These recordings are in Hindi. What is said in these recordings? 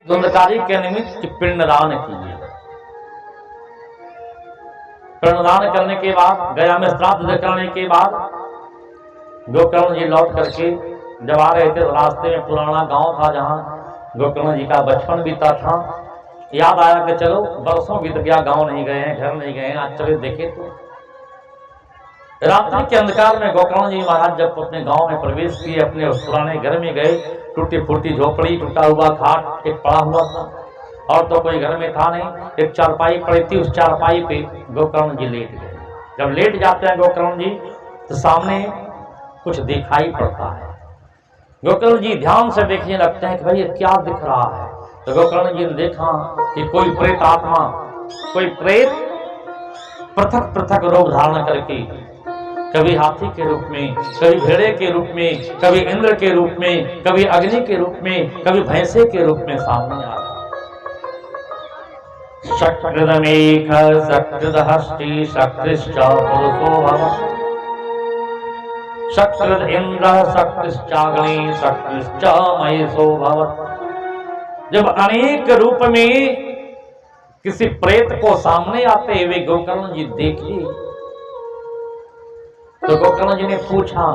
धुंधकारी के निमित्त पिंडदान कीजिए। पिंडदान करने के बाद गया में श्राद्ध करने के बाद गोकर्ण जी लौट करके जब आ रहे थे तो रास्ते में पुराना गांव था जहां गोकर्ण जी का बचपन बीता था। याद आया कि चलो बरसों बीत गया, गांव नहीं गए हैं, घर नहीं गए हैं, आज चले देखे। तो रात्रि के अंधकार में गोकर्ण जी महाराज जब अपने गांव में प्रवेश किए, अपने पुराने घर में गए, टूटी फूटी झोपड़ी, टूटा हुआ खाट एक पड़ा हुआ था और तो कोई घर में था नहीं। एक चारपाई पड़ी थी, उस चारपाई पे गोकर्ण जी लेट गए। जब लेट जाते हैं गोकर्ण जी तो सामने कुछ दिखाई पड़ता है। गोकर्ण जी ध्यान से देखने लगते हैं कि भाई ये क्या दिख रहा है। तो गोकर्ण जी ने देखा कि कोई प्रेत आत्मा, कोई प्रेत पृथक पृथक रूप धारण करके, कभी हाथी के रूप में, कभी भेड़े के रूप में, कभी इंद्र के रूप में, कभी अग्नि के रूप में, कभी भैंसे के रूप में सामने आ रहा। शक्रदमेक शक्रदहस्ति शक्तिश्च पुरुषो भव। शक्रद इंद्र शक्तिश्चाग्नि शक्तिश्च महेशो भव। जब अनेक रूप में किसी प्रेत को सामने आते हुए गोकर्ण जी देखे तो गोकर्ण जी ने पूछा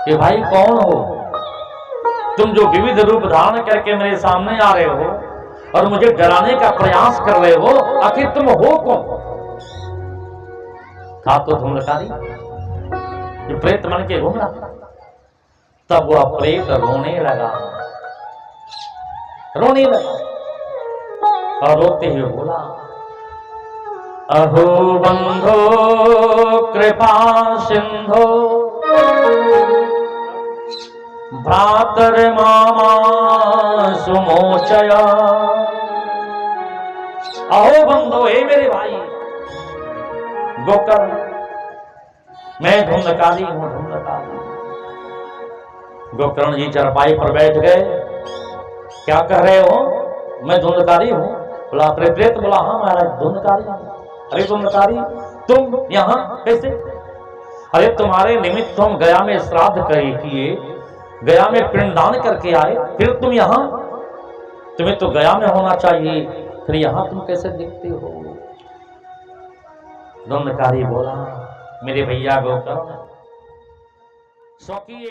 कि भाई कौन हो तुम, जो विविध रूप धारण करके मेरे सामने आ रहे हो और मुझे डराने का प्रयास कर रहे हो, आखिर तुम हो कौन? था तो धुंधकारी जो प्रेत बन के घूम रहा था। तब वह प्रेत रोने लगा और रोते हुए बोला, अहो बंधो कृपा सिंधो भ्रातर मामा सुमोचय। अहो बंधो, हे मेरे भाई गोकर्ण, मैं धुंधकारी हूं, धुंधकारी। गोकर्ण जी चरपाई पर बैठ गए। क्या कह रहे हो? मैं धुंधकारी हूं। बोला प्रेत? बोला हाँ महाराज धुंधकारी हूं। अरे धुंधकारी तुम यहां कैसे? अरे तुम्हारे निमित्त हम गया में श्राद्ध किए, गया में पिंडदान करके आए, फिर तुम यहां? तुम्हें तो गया में होना चाहिए, फिर यहां तुम कैसे दिखते हो? धुंधकारी बोला मेरे भैया गोकर्ण, स्वकीय